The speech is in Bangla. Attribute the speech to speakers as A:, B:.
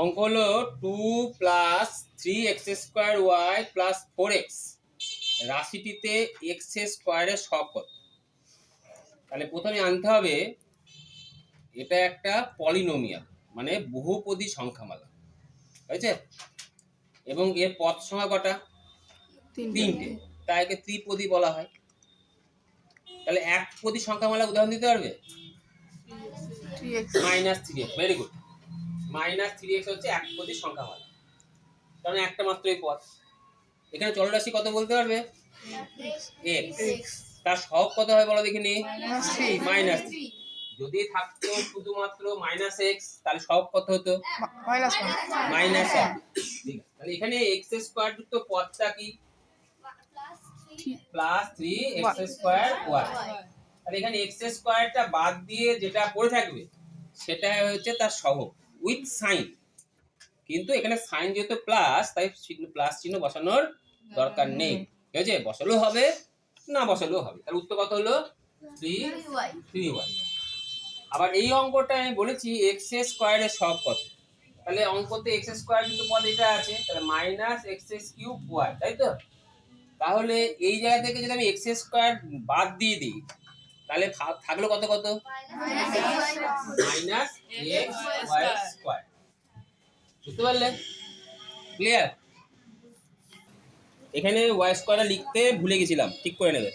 A: অঙ্ক হলো 2 plus 3x² y plus 4x রাশিটিতে x স্কোয়ারের সহগ কত। তাহলে প্রথমে আনতে হবে এটা একটা পলিনোমিয়াল, মানে বহুপদী সংখ্যামালা, হয়েছে? এবং এর পদ সংখ্যা কটা? তিনটে, তাই একে ত্রিপদী বলা হয়। তাহলে একপদী সংখ্যামালা উদাহরণ দিতে পারবে? -3x। Very good. -3x হচ্ছে একপদী সংখ্যামালা, কারণ একটা মাত্রই পদ। এখানে চলরাশি কত বলতে পারবে? x। তার সহগ কত হয় বলো দেখিনি? -3। যদি থাকতো শুধুমাত্র -x, তাহলে সহগ কত হতো? -1। ঠিক আছে, তাহলে এখানে x² যুক্ত পদটা কি? +3x²y। তাহলে এখানে x² বাদ দিয়ে যেটা পড়ে থাকবে সেটা হচ্ছে তার সহগ উইথ সাইন। কিন্তু এখানে সাইন যেহেতু প্লাস, তাই প্লাস চিহ্ন বসানোর দরকার নেই। ঠিক আছে, বসালেও হবে, না বসালেও হবে। তাহলে উত্তর কত হলো? 3y। আবার এই অঙ্কটা আমি বলেছি x² এর সহগ কত। তাহলে অঙ্কতে x² কিন্তু পদ এটা আছে, তাহলে -x³ y, তাই তো? তাহলে এই জায়গা থেকে যদি আমি x² বাদ দিয়ে দিই, তাহলে থাকলো কত কত? -xy²। বুঝতে পারলে? ক্লিয়ার? এখানে y² লিখতে ভুলে গেছিলাম, ঠিক করে নেবে।